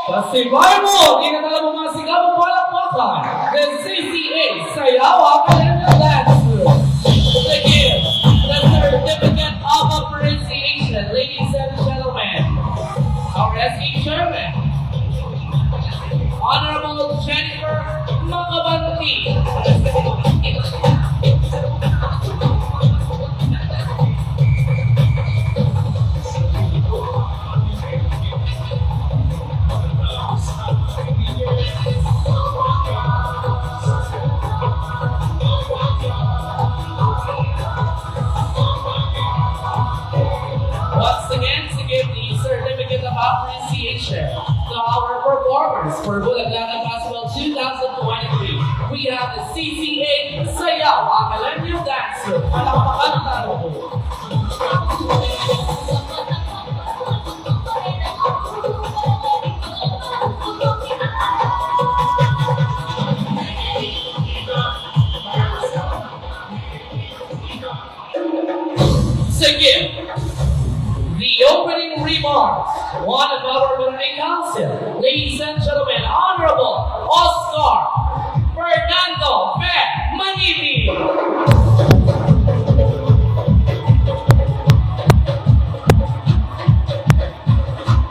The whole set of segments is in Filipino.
Pasibay mo! Di na talaga masigaw ang palakpakan. The CCA Sayaw Academic Dance. Again, the Certificate of Appreciation, ladies and gentlemen. Our SE Chairman, Honorable Jennifer Makabanti. Once again, to give the Certificate of Appreciation to our performers for Bulacan Festival 2023, we have the CCA Sayaw Academic Dance. Palakpakan tayo po. Sige. The opening remarks, one of our Barangay Council, ladies and gentlemen, Honorable Oscar Fernando P. Manili.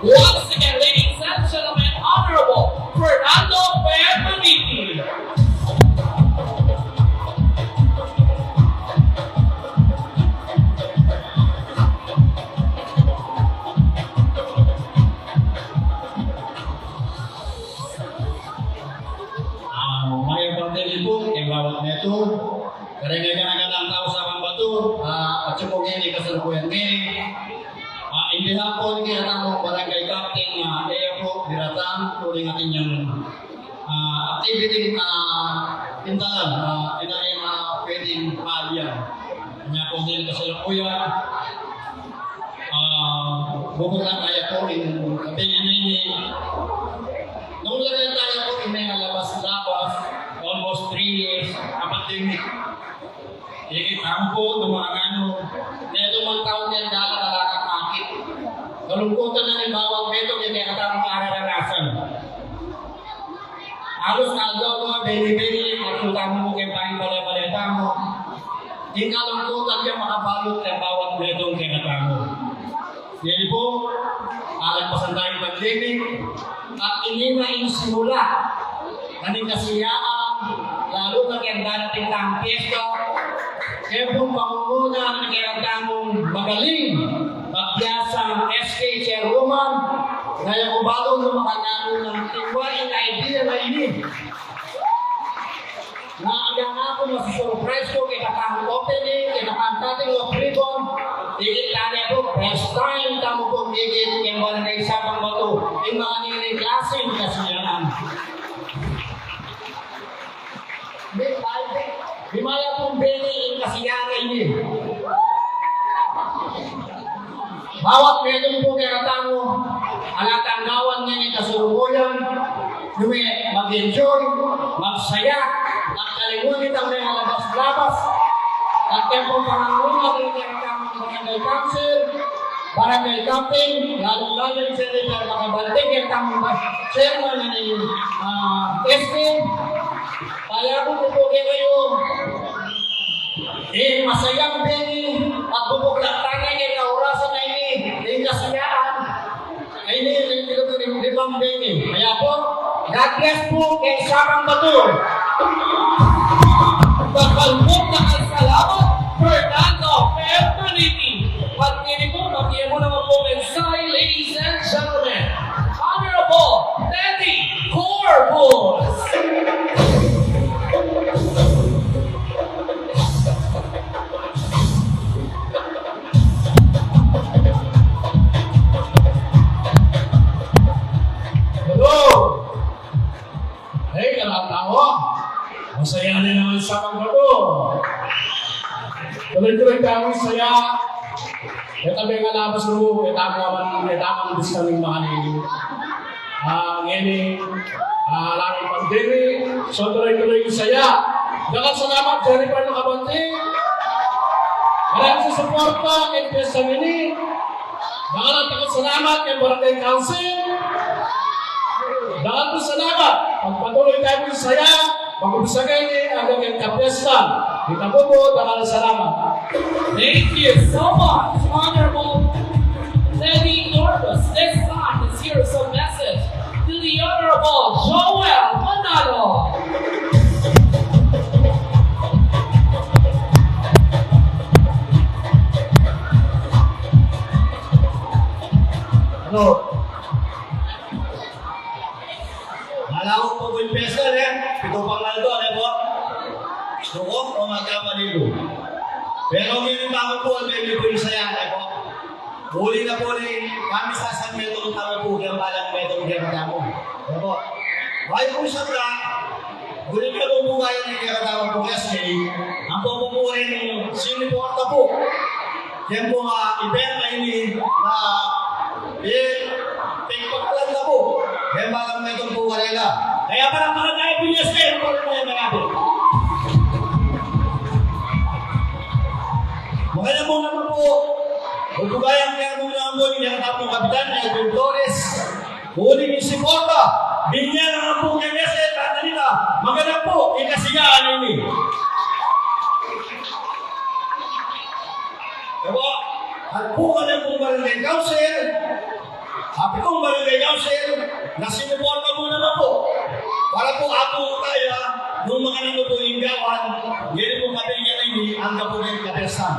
Once again, ladies and gentlemen, Honorable Fernando P. Manili. at yung ngayon kasalukuyan ngayon. Hindi hapon ngayon ang barangay captain na Epo, Biratang, tuloy natin yung activity pintalan, inayin pwedeng paalyan. Kanya po din kasalukuyan. Bukod lang kaya po yung kapingin ini. Nung lang tayo po yung may nalabas-labas, almost 3 years, pandemic. Ikitang po, dumangan mo. Neto mga taon yan dala talagang akit. Kalungkutan na ni bawang beto, yung may katamang kararanasan. Halos kaldo ko, beli-beli, magtutang mo kay pahing balay-balita mo. Di kalungkutan yung makabalot ng bawang beto kay katamo. Yan po, alagpasan tayong pandemic, at hindi na insimula. Kaning kasiyaan, lalo na kaya darating tang piyesta, kaya pong pangunguna ng kaya tamong magaling, pagpiyasang SK Chairwoman, ngayong ubalong ng makanano ng tiwain na idea na ini. Naagang ako masusurprise ko kaya kakang opening, kaya kakang cutting of ribbon, higit lani ako, first time tamo kong higit yung barangay Sabang Bato, yung mga niling klaseng kasiyaan. Bimaya pong beni yung kasiyara ini. Bawat medong po kaya katango, alatanggawan niya ni kasurumuyan, lume mag-enjoy, magsaya, at kalimunin ang mga labas-labas, at tempong panganguna rin kaya katango barangay council, barangay captain, lalo-lalo yung senator makabalting kaya katango chairman na ni SK. Kaya kung pupugi kayo, masayang beni at bubuglaktang na yung kaurasan na ini, yung kasayaan, ay ini yung limang beni. Kaya po, God bless po kay Sabang Bato. Pagkalmot na salamat, Fernando Fermaniti. Pagkini po, magkaya mo naman po mensahe, ladies and gentlemen. Honorable Teddy Corbus. Masaya na naman sa Bato. Tuloy-tuloy kami saya. Ito may kalabas mo, itamang gusto ng mga nini. Ngayon, langit pandemic, so tuloy-tuloy yung saya. Dapat salamat, Jennifer Nakabante. Maraming sa suporta, kay Pesta Mini. Dapat salamat kay Barangay Council. Dapat salamat, pagpatuloy tayo yung saya. Pag-ubisagay ni ang kay Kapesta. Kita po po, dapat salamat. Thank you so much, Honorable Teddy Corbus. This time, let's hear some message to the Honorable Joel Manalo. Hello. Alam po po yung pesta Pito pangaldo, po? Gusto ko o magkamaligo. Pero minimang po ang baby po yung saya, po? Huli na po rin, kami sa San Metong tamo po, kaya palang Metong kaya tamo. Po? Bahay po siya pra, huli ka po po kayo ng kaya tamo po kasi, ang po po po rin, sino po ang tapo. Yan po event na ini na pagpagkalan na po. Kaya palang Metong po kanila. Kaya parang makagaya po niya sa'yo, kung ano yung mga po. Maganda po naman po, kung kaya kaya mo naman po, yung nakatapong kapitan, Edwin Torres, huli yung si Porta, binyan naman po kaya niya sa'yo, at nila, maganda po, ikasigaan ini. Diba? At po ka na pong barangay council, happy kong barangay council, na sinuporta mo naman po. Para po ato tayo, nung mga nano po yung gawan, yan po kami niya na hindi, ang kapunin kapesan.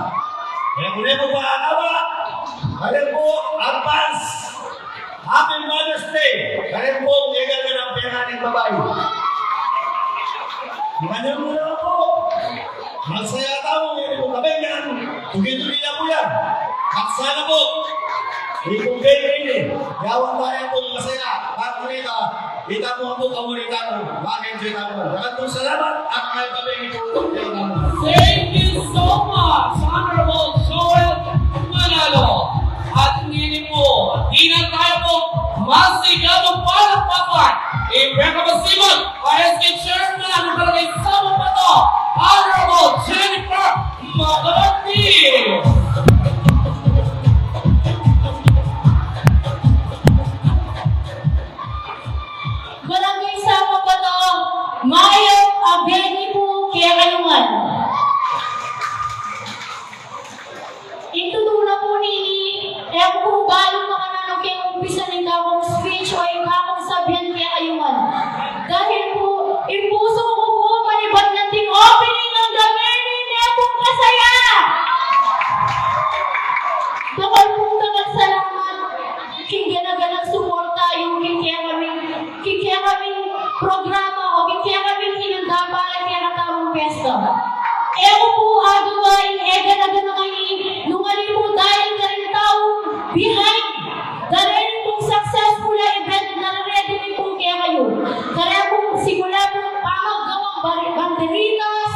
Kaya kung po pa awa, kaya po, advance, Happy Mother's Day. Kaya po, legal ka ng pera ng babae. Mga nyo muna po, magsaya tao, yan po kami yan. Tugi-tugi na po yan. At sana po, ikugay ini. Gawang tayo po masaya. At kita mo po kamunita mo. Bakit kita mo? Maraming salamat at may pabing itutong kita mo. Thank you so much, Honorable Joel Manalo. At ngayon po, di na tayo po masigaw palakpakan. I-recommendation ISK Chairman ng Barangay Sabong Bato, Honorable Jennifer Magati. Barangay Sabong Bato, Mayong Abeni po Kayayuman. Itutunan po nini, kaya kung balong makananong kaya umpisa ng kakong speech o yung kakong sabihan Kayayuman. Dahil po, impuso ko po manibad ng ting opening ng gamerni niya pong kasaya. Dapat pong dapat salamat, kingganagalang suporta yung kikya kaming programa o kikya kaming hinanda para kaya katamang pesta. Ewan po agawain, ganagan na ngayon, nungaling po dahil ka rin taong behind. Dahil pong successful na event na ready rin po kaya kayo. Kaya po simula po pamaggawang banderitas,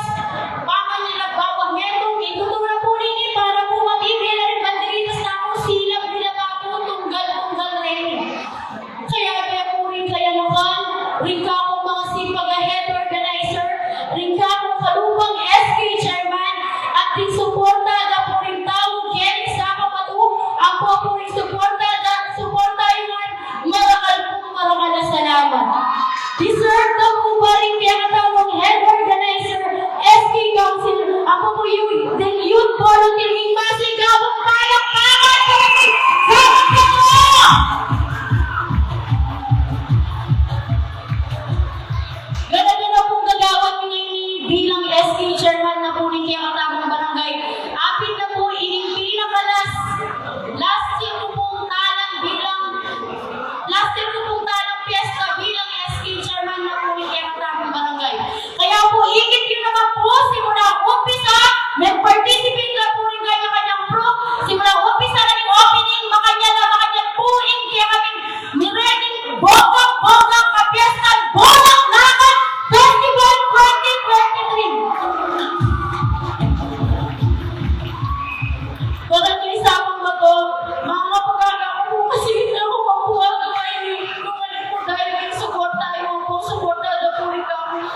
pamanilagawang metong, itutunan po nini para po matibay na rin banderitas na po silang nila po tunggal rin. Kaya po rin kaya naman, rin ka akong mga sipag head organizer, rin ka akong kalupang SK chairman, at din suporta na po rin tawag Kenny Sabong-Bato, ang po rin suporta yung marakal na salamat. Deserve na po ba rin kaya katawang head organizer, SK Council, ako po yung youth volunteer ng masigawang palakpakan po rin sa mga. Ganagan na pong gagawin ni bilang SK chairman na po rin kaya katabang barangay. Atin na po ining last year ko pong talang piyesta bilang SK chairman na po rin kaya katabang barangay. Kaya po higit yun naman po simula umpisa, mag-participate na po rin kayo kanyang pro. Simula umpisa na yung opening, makanya po rin kaya kami nireading bokang kapiesta, bokang lakan, Festival 2023. Barangay Sabong-Bato, mga kapag-aga ko po kasi hindi ako mabuhaga ngayon. Lumalit po dahil may suporta na po rin kami.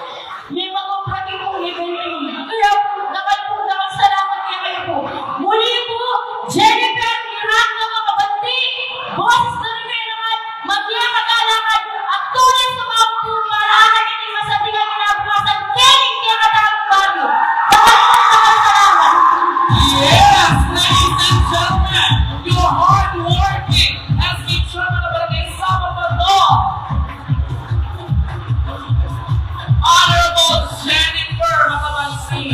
May mga prating pong event yun. Kaya po, salamat niya kayo po. Muli po, Jennifer Mirak na mga kabati, boses na rin kayo naman, magkakagalakan, at tunay sa mga pumarahan hindi masabihan kinabukasan, keling kaya katawang baryo. Salamat. Yes, ladies and gentlemen, your hard-working SK Chairman ng Barangay Sabong Bato, Honorable Jennifer Makamansi.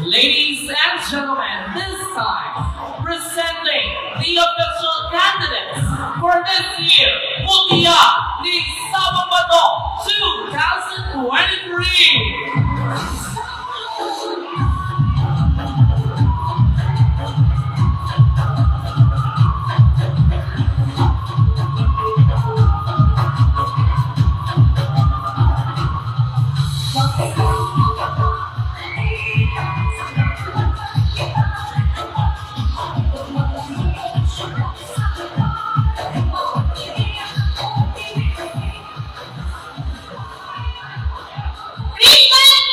Ladies and gentlemen, this time, presenting the official candidates for this year, Mutia ni Sabong Bato 2023. Christmas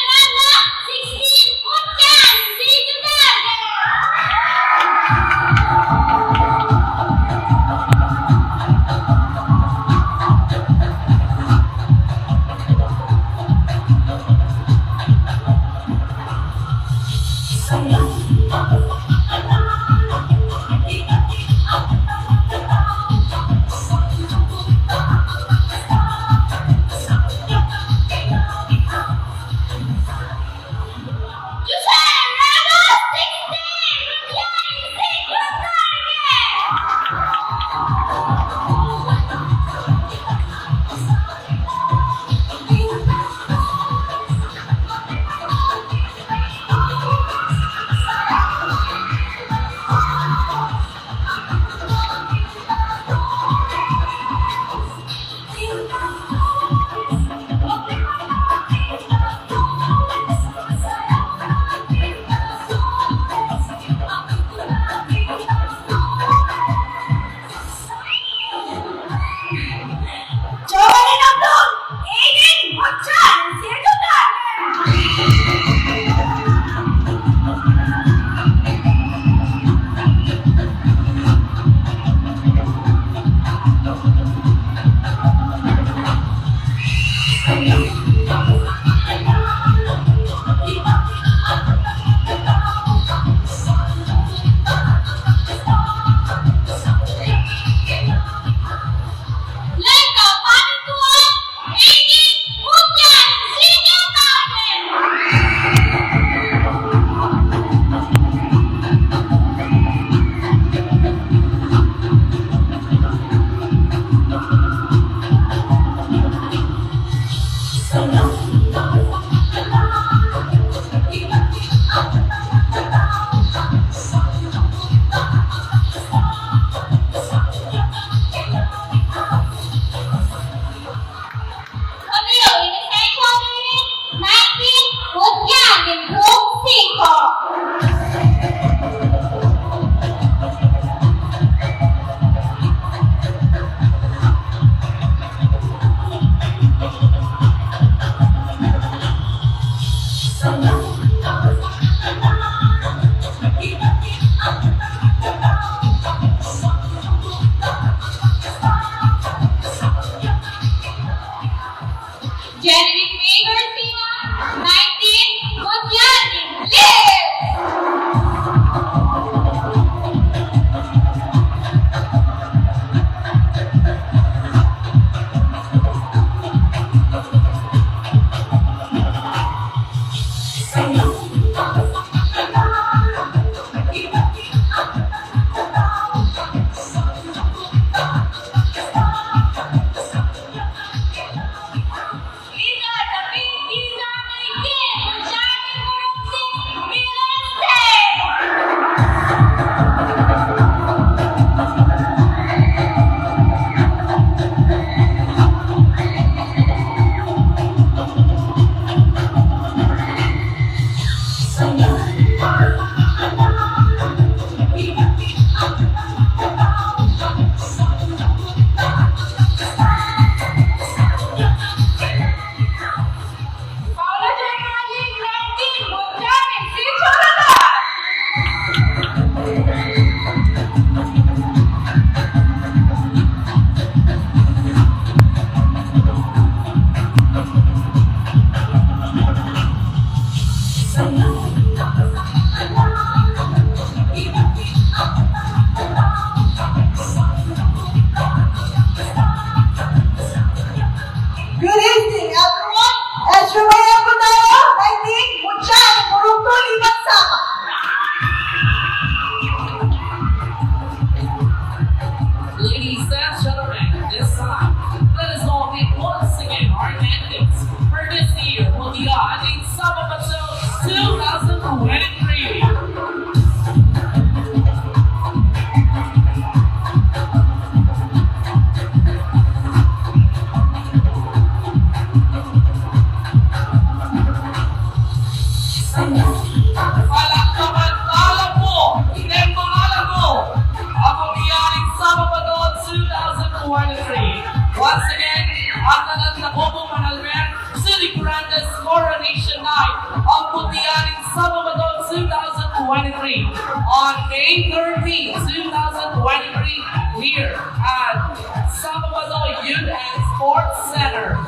Genevieve May Garcia, 19, Gutian, live! Liga, David, Liga, Marikin, Manjani, Morosi, Mileste! Paula Giancarlo, 19, Manjani, Jonathan! Good evening, everyone. As you may have known, I think Muchan Muruto Libat Sama. Ladies and gentlemen, this time, let us all meet once again our candidates for this year will be on in Sababato 2023. Palakpakan po ng pangalan mo ang pagbiyaring Sababato 2023. Once again, ang Taga-Tacloban, Manalmer, City Grandes Coronation Night ang pagbiyaring Sababato 2023 on May 13, 2023 here at Sababato Youth and Sports Center.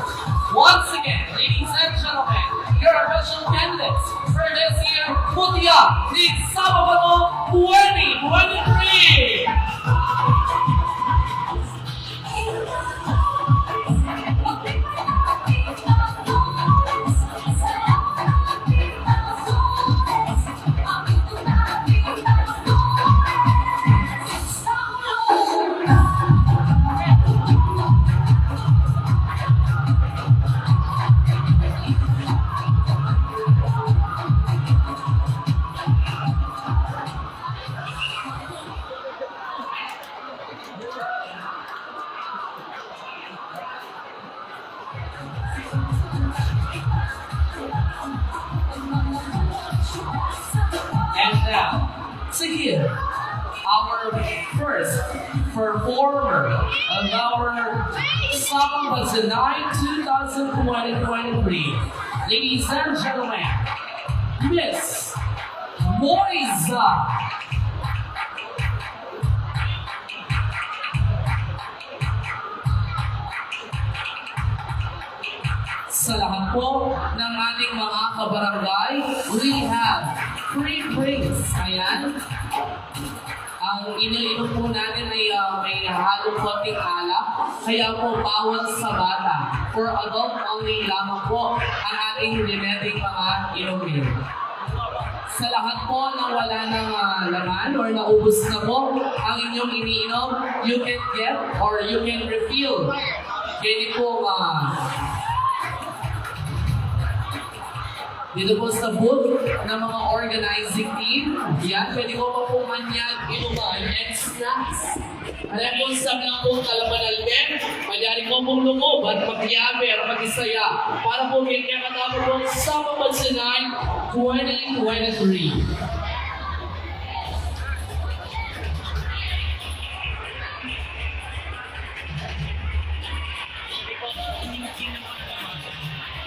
Once again, ladies and gentlemen, your official candidates for this year, Putia di Sababato 2023. And now, to hear our first performer of our Sababato Night 2023. Ladies and gentlemen, Miss Moiza. Sa lahat po ng ating mga kabarangay, we have free drinks. Ayan. Ang iniinom po natin ay may halong konting alak. Kaya po bawal sa bata. For adult only lamang po ang ating lineting mga inumin. Sa lahat po na wala ng laman or naubos na po ang inyong iniinom, you can get or you can refill. Ganyan po dito po sa booth ng mga organizing team. Yan, pwede ko pa po manyag inuman and snacks. Alam po sa mga po kalamanalmen, magyari ko pong lumob at magyabe at mag-isaya para po ganyan katapos po sa Sababato 2023.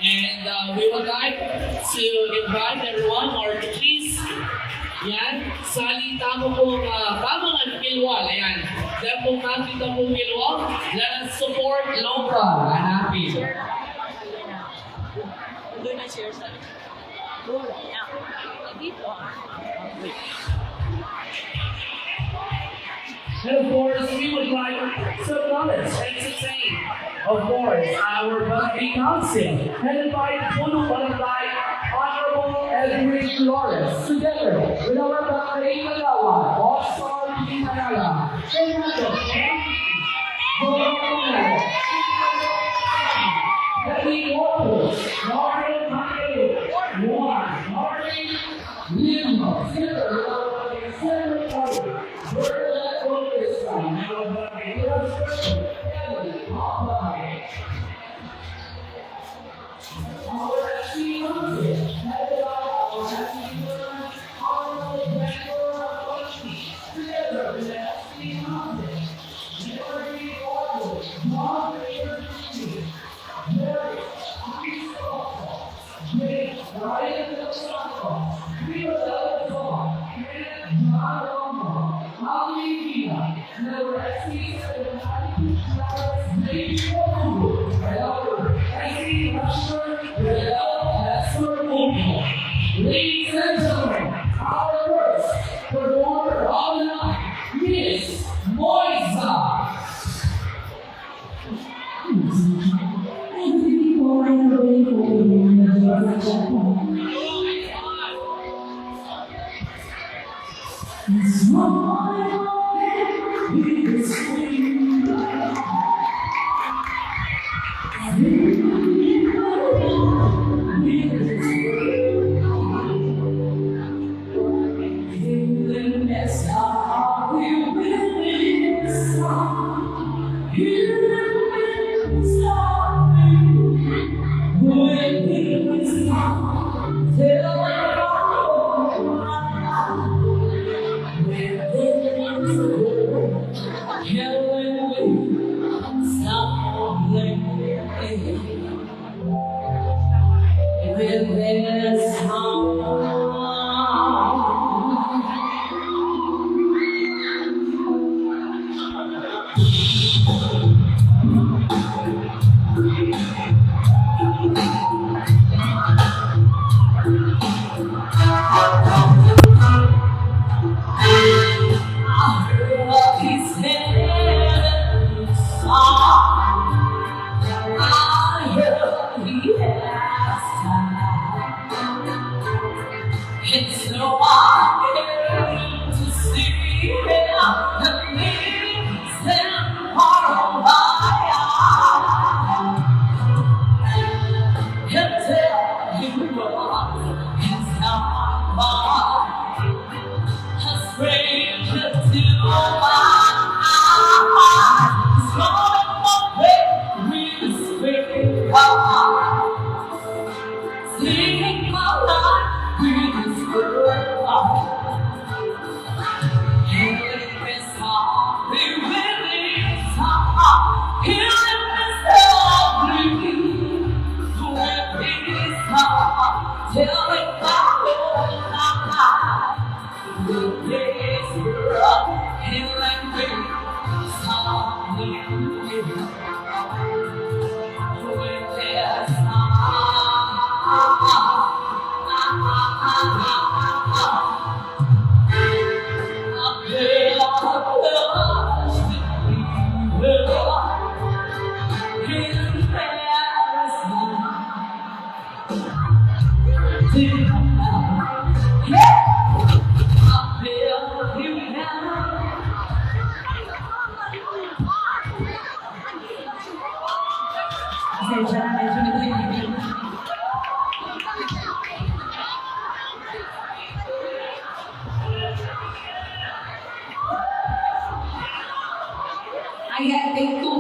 And we would like to invite everyone or please, yan, salita mo pong tamang Milwal, ayan. Dahil kung nakita po Milwal, let us support local, hanapin. Doon na share sa doon. Dito. And of course, we would like to acknowledge and to thank, of course, our Barangay Council and invite Puno Barangay Honorable Edwin Flores together with our Barangay Kalawa, All-Star Team Manala, Fernando, Debbie Orto, Lauren Mayo, Juan, Lauren Lima, together with our Barangay Secretary, Bernadette Ortega, and our Barangay Director, Kelly Hoffman. Our FC Council, headed by our FC President, Honorable Benjamin Ortiz, together with the FC Council, Mary Orto, Margaret Ortiz, Mary Aristotele, Jake Ryan Del Santo, Rio Del Sol, Kenneth John Romo, Ali Villa, and our FC Secretary, Clarence J. Oku, and our FC Usher, Redel Hesper Momo. Ladies and gentlemen, our first performer of the night, Miss Moisa. It's so hard to see the leaves and part of my eye. Can tell you what is not far, a stranger to my eyes. It's not my way with the spirit heart, singing my life. Ayan, take two.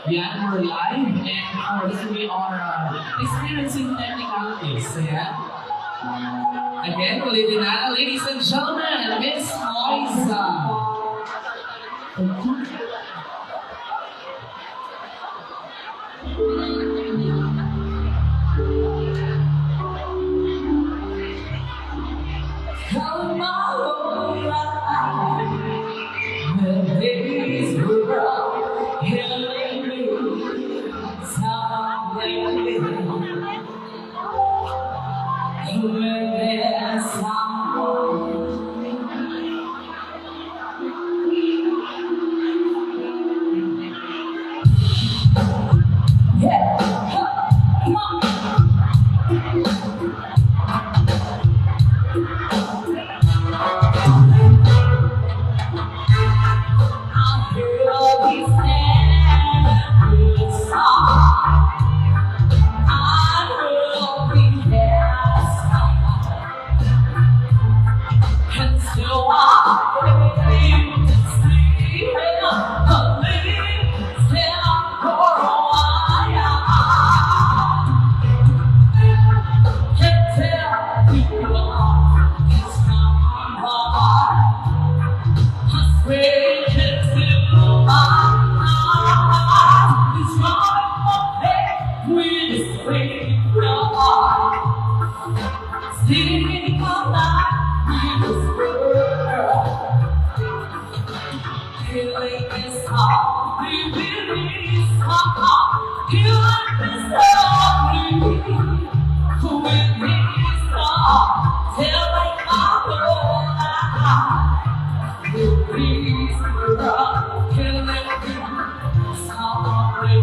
Yeah, we're live and of course we are experiencing technicalities. So yeah. Again, ulitin na, ladies and gentlemen, Miss Moisa. Come on, the days were rough, killing me softly.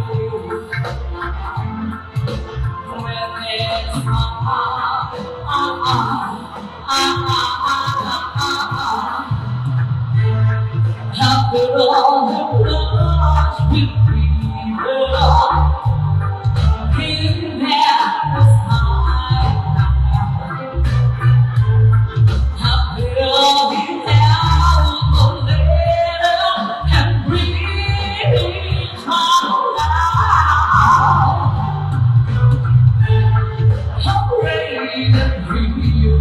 When there's someone after all the lost we in there was time. After all the down the letter and breathe my life. I'm ready to breathe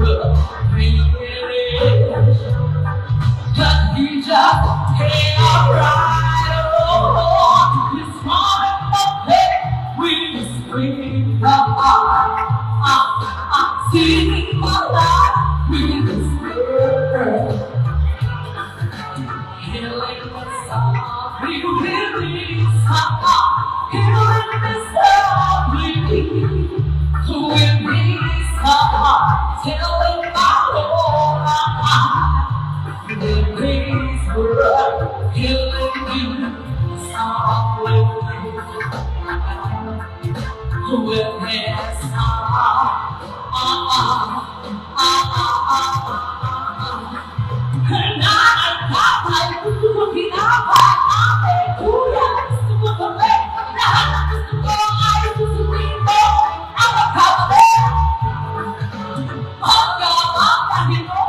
but you just can't ride along. It's hard to play with the scream. See my life with the spirit. Killing the softly release. Killing the softly with me. Telling my Lord. The days were up, killing you softly. With this and I got looking up, hallelujah. This was a way. Now this is all I used to be for. I'm a cover. Oh God, you know,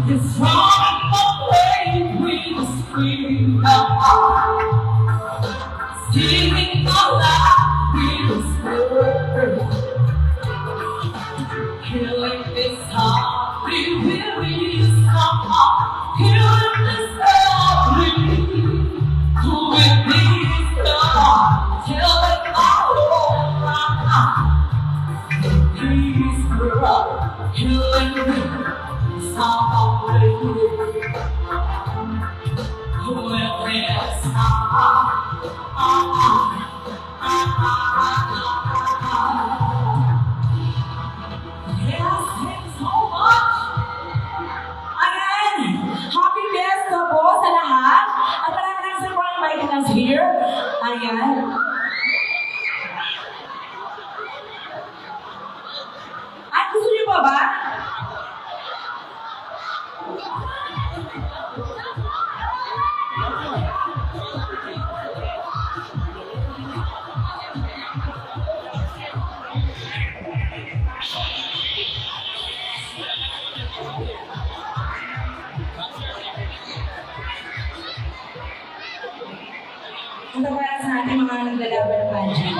it's from the way we scream singing our life with killing this heart, we will somehow killing this heart, who will be the killing our whole peace for us, killing this heart, who will be Yes, thanks so much. Again, happy fiesta po sa lahat. At maraming sa mga inviting us here. Ayan. Ito para sa ating mga naglalaban ng pageant.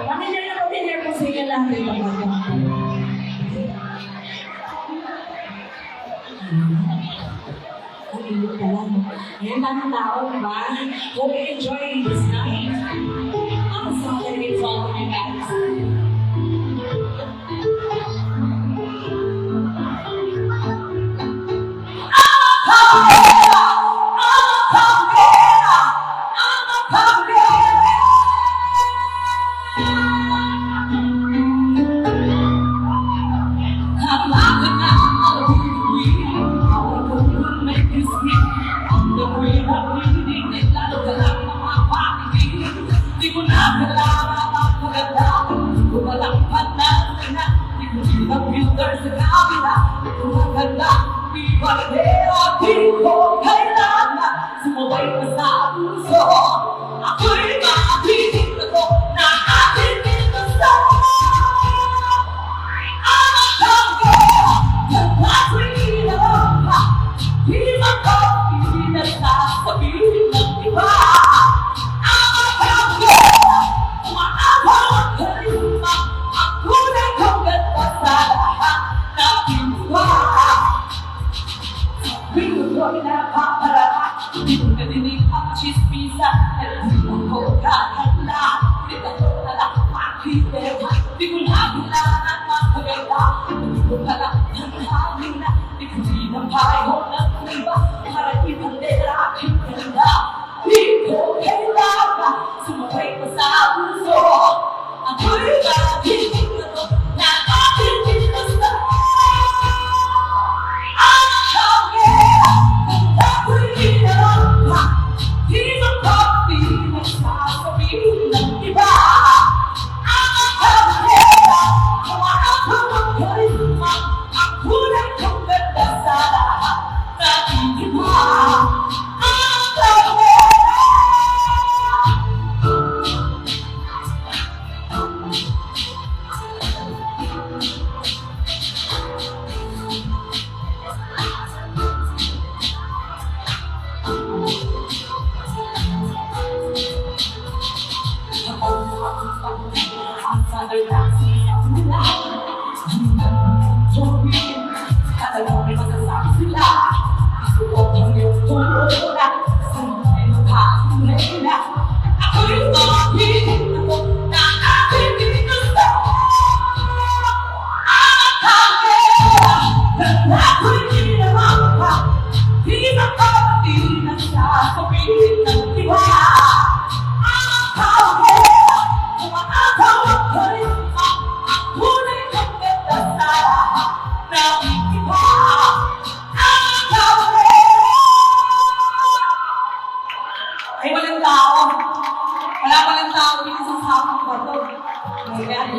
Pamilya po sa inyo lang rin ang ayan, tamang tao, diba? Hope you enjoy this night. Ang song is all my guys. Sumabay pa sa puso, ako'y mapilit ako na ating pinagdasal. Ang tanggal, nagpatuloy na di makapili na sasabihin ng iba. Ang tanggal, umaabaw ang karisma, ang tunay kong ganda sa lahat na pinuha. Sabihin ko'y napaparaan, di ko nadinig ang chismisa, di ako kakala, di ako nalang makikita, di ko na kailangan magpaganda, di ko pala nanghaling na, di ko pinapayo ng iba, para ibang lalaking ganda, di ko kailangan sumabay pa sa puso, ako'y makinig na to, na aking pinasal. Ang tanggal, ako'y ginagawa, di makapili na sasabihin ng iba. Ang tanggal, umaabaw ang karisma, ang tunay kong ganda sa lahat na iba. Ang tanggal. Ay, walang tao. Wala walang tao dito sa sapang ba ito? Ayan.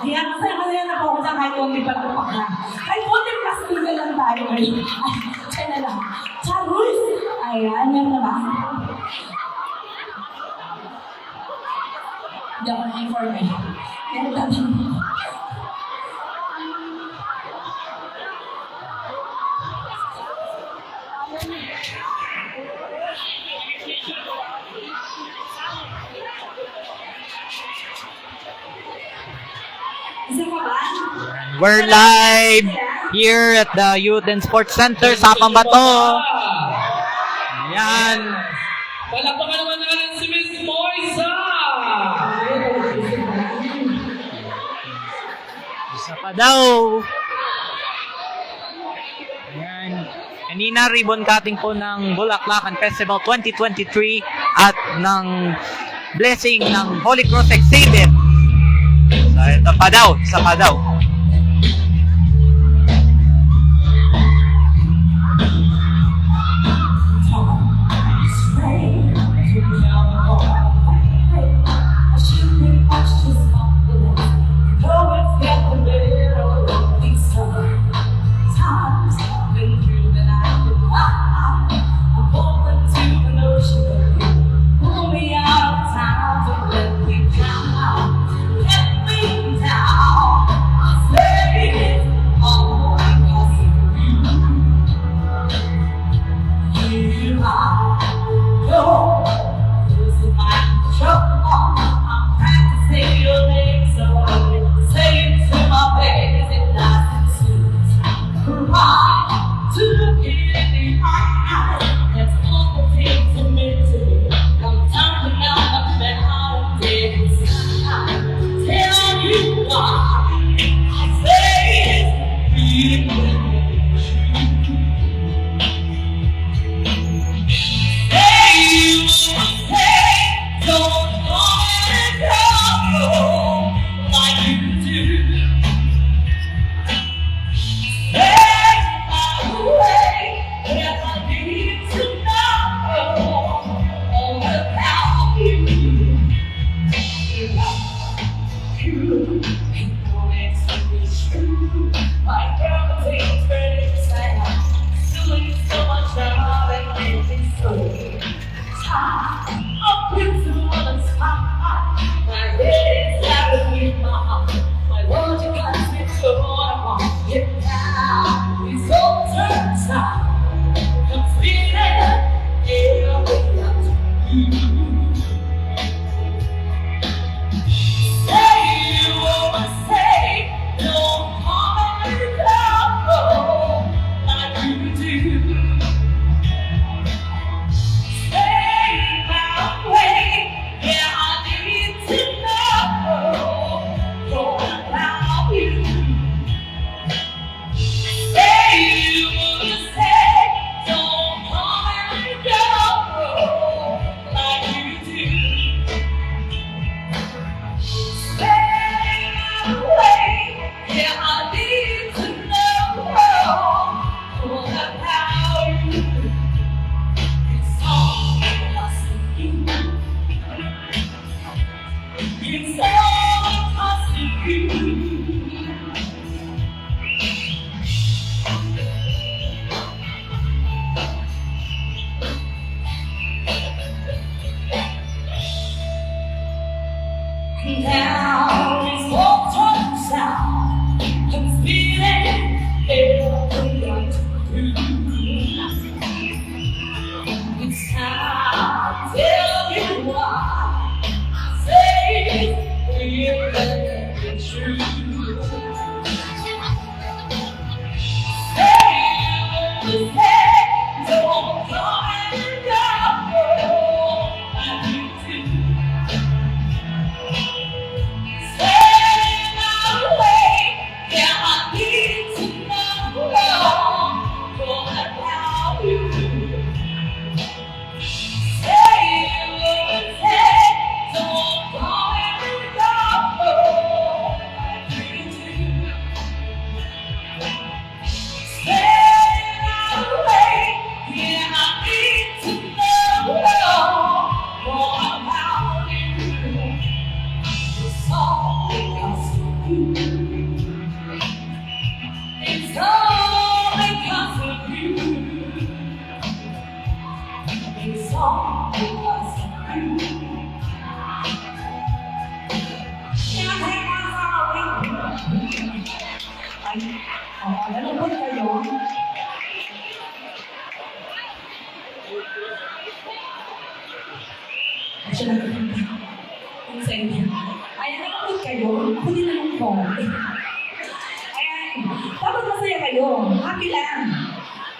Ayan, masaya na po ako dyan kahit konti pa tupak na. Kahit konti pastigal lang tayo ngayon. Ay, siya na lang. Charus! Ayan, yan na ba? Hindi ako na-inform eh. Yan na lang. Isa pa ba? We're live here at the Youth and Sports Center sa Pambato. Ayan. Palakpakan naman natin si Miss Moisa! Isa pa daw. Ayan. Kanina ribbon cutting po ng Bulaklakan Festival 2023 at ng blessing ng Holy Cross Exhibit. So, ito pa daw. Isa pa daw. It's all because of you. It's all because of you. Can I take my sorry? Ay, nalungkot kayo. Ay, siya nagpunta. Ang sa inyo. Ay, nalungkot kayo. Ako din nalungkot. Ayan, dapat masaya kayo. Happy lang.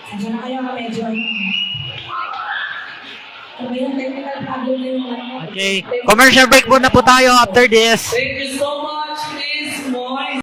Sadya na kayo medyo. May technical problem na yung Okay, commercial break muna po tayo after this. Thank